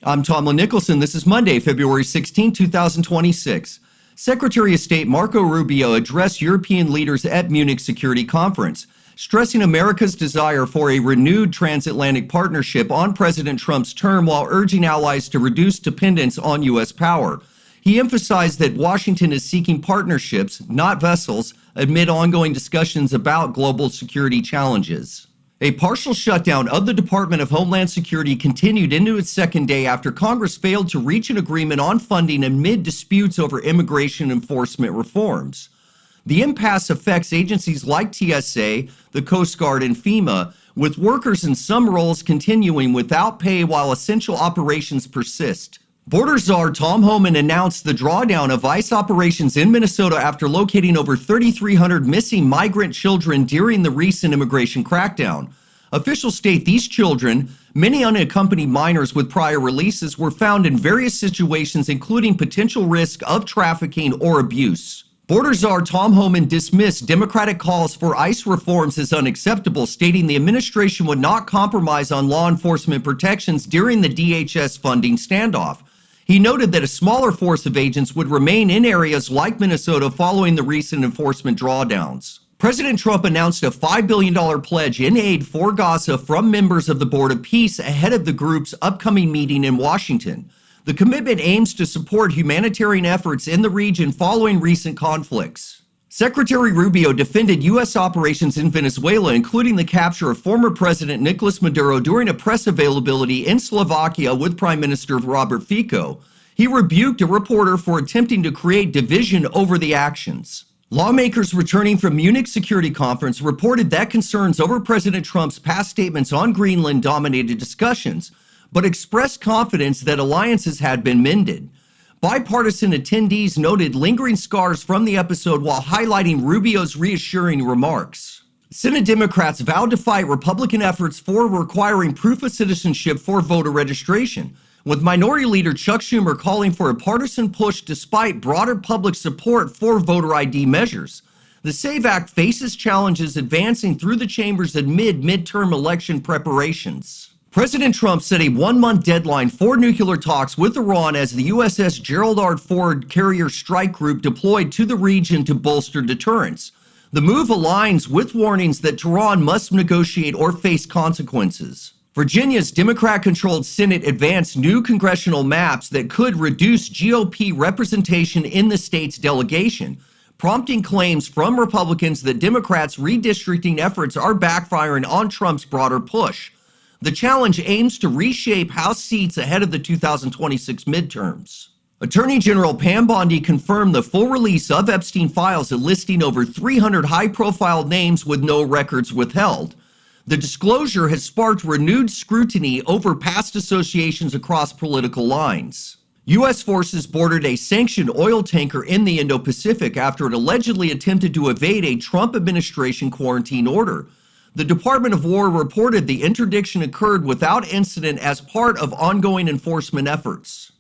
I'm Tomlyn Nicholson. This is Monday, February 16, 2026. Secretary of State Marco Rubio addressed European leaders at Munich Security Conference, stressing America's desire for a renewed transatlantic partnership on President Trump's term while urging allies to reduce dependence on U.S. power. He emphasized that Washington is seeking partnerships, not vessels, amid ongoing discussions about global security challenges. A partial shutdown of the Department of Homeland Security continued into its second day after Congress failed to reach an agreement on funding amid disputes over immigration enforcement reforms. The impasse affects agencies like TSA, the Coast Guard, and FEMA, with workers in some roles continuing without pay while essential operations persist. Border Czar Tom Homan announced the drawdown of ICE operations in Minnesota after locating over 3,300 missing migrant children during the recent immigration crackdown. Officials state these children, many unaccompanied minors with prior releases, were found in various situations including potential risk of trafficking or abuse. Border Czar Tom Homan dismissed Democratic calls for ICE reforms as unacceptable, stating the administration would not compromise on law enforcement protections during the DHS funding standoff. He noted that a smaller force of agents would remain in areas like Minnesota following the recent enforcement drawdowns. President Trump announced a $5 billion pledge in aid for Gaza from members of the Board of Peace ahead of the group's upcoming meeting in Washington. The commitment aims to support humanitarian efforts in the region following recent conflicts. Secretary Rubio defended U.S. operations in Venezuela, including the capture of former President Nicolas Maduro during a press availability in Slovakia with Prime Minister Robert Fico. He rebuked a reporter for attempting to create division over the actions. Lawmakers returning from Munich Security Conference reported that concerns over President Trump's past statements on Greenland dominated discussions, but expressed confidence that alliances had been mended. Bipartisan attendees noted lingering scars from the episode while highlighting Rubio's reassuring remarks. Senate Democrats vowed to fight Republican efforts for requiring proof of citizenship for voter registration, with Minority Leader Chuck Schumer calling for a partisan push despite broader public support for voter ID measures. The SAVE Act faces challenges advancing through the chambers amid midterm election preparations. President Trump set a one-month deadline for nuclear talks with Iran as the USS Gerald R. Ford carrier strike group deployed to the region to bolster deterrence. The move aligns with warnings that Tehran must negotiate or face consequences. Virginia's Democrat-controlled Senate advanced new congressional maps that could reduce GOP representation in the state's delegation, prompting claims from Republicans that Democrats' redistricting efforts are backfiring on Trump's broader push. The challenge aims to reshape House seats ahead of the 2026 midterms. Attorney General Pam Bondi confirmed the full release of Epstein files, enlisting over 300 high-profile names with no records withheld. The disclosure has sparked renewed scrutiny over past associations across political lines. U.S. forces boarded a sanctioned oil tanker in the Indo-Pacific after it allegedly attempted to evade a Trump administration quarantine order. The Department of War reported the interdiction occurred without incident as part of ongoing enforcement efforts.